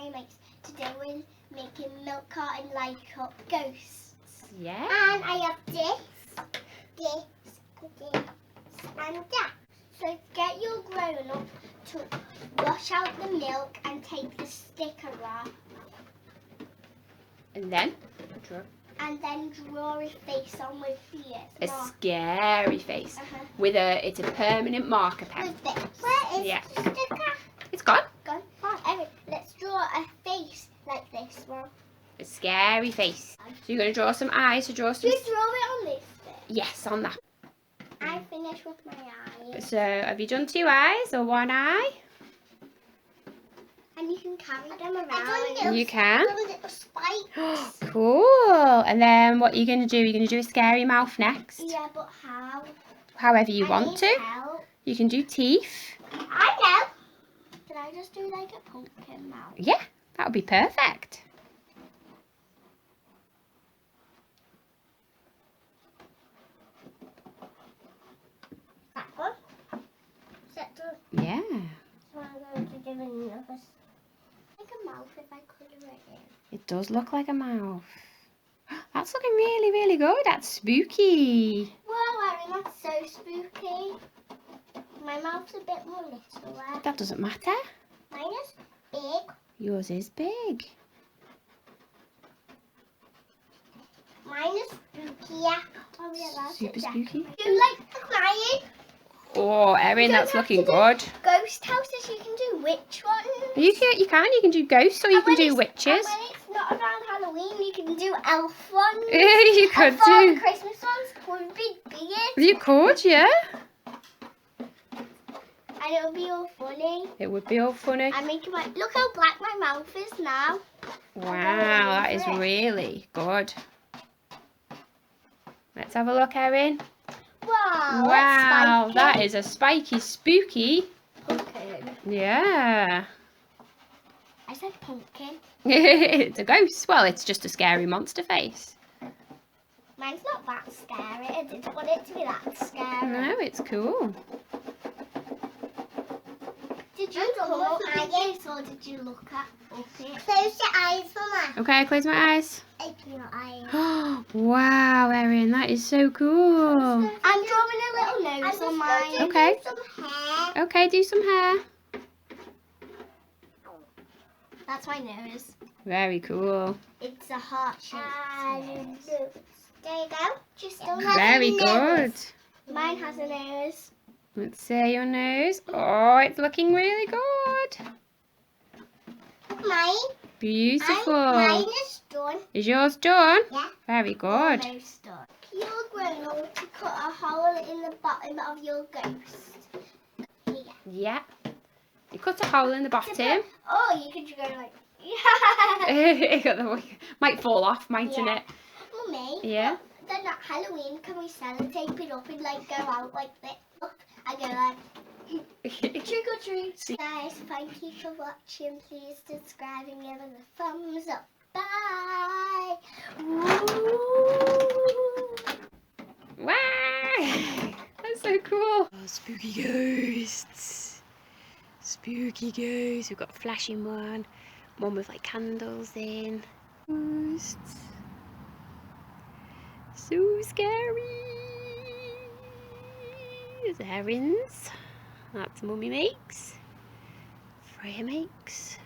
Freya Makes. Today we're making milk carton light up ghosts. Yeah. And I have this, and that. So get your grown up to wash out the milk and take the sticker off. And then draw a face on with a scary face. With it's a permanent marker pen. With this. Where is the sticker? It's gone. Gone. Let's draw a face like this one. A scary face. So you're going to draw some eyes. So draw some. You draw it on this bit. Yes, on that. I finished with my eyes. So have you done 2 eyes or 1 eye? And you can carry them around. You can. Little spikes. Cool. And then what are you going to do? You're going to do a scary mouth next. Yeah, but how? However you want to. Help. You can do teeth. I know. Can I just do like a pumpkin mouth? Yeah, that would be perfect. That one? Is that done? Yeah. So I'm going to do another. Like a mouth if I colour it in. It does look like a mouth. That's looking really, really good. That's spooky. Wow, Erin, that's so spooky. My mouth's a bit more littler. That doesn't matter. Mine is big. Yours is big. Mine is spookier. Oh, yeah, that's Super it, spooky. Do you like crying? Oh, Erin, You don't that's have looking to do good. Ghost houses, you can do witch ones. You can do ghosts or you can do witches. And when it's not around Halloween, you can do elf ones. You could and for do. the Christmas ones would be big. You could, yeah. And it would be all funny. It would be all funny. And make my look how black my mouth is now. Wow, that is really good. Let's have a look, Erin. Wow, Wow, that's that is a spiky, spooky. pumpkin. Yeah. I said pumpkin. It's a ghost. Well, it's just a scary monster face. Mine's not that scary. I didn't want it to be that scary. No, it's cool. Did you come up with this or did you look at it? Close your eyes for me. Okay, close my eyes. Open your eyes. Wow, Erin, that is so cool. I'm drawing a little nose on mine. Okay. Some hair. Okay, do some hair. That's my nose. Very cool. It's a heart shape. There you go. Just don't Very good. Mine has a nose. Let's see your nose. Oh, it's looking really good. Mine. Beautiful. Mine is done. Is yours done? Yeah. Very good. Almost done. You're grown up to cut a hole in the bottom of your ghost. Here. Yeah. You cut a hole in the bottom. Oh, you could go like. Yeah. Might fall off, mightn't it? Mummy. Yeah. Then at Halloween, can we sellotape it up and like go out like this? Look, I go like trick or treat. Guys, thank you for watching. Please subscribe and give us a thumbs up. Bye. Wow! That's so cool. Oh, spooky ghosts. Spooky ghosts. We've got a flashing one. One with like candles in. Ghosts. So scary. There's Erin's. That's Mummy Makes. Freya Makes.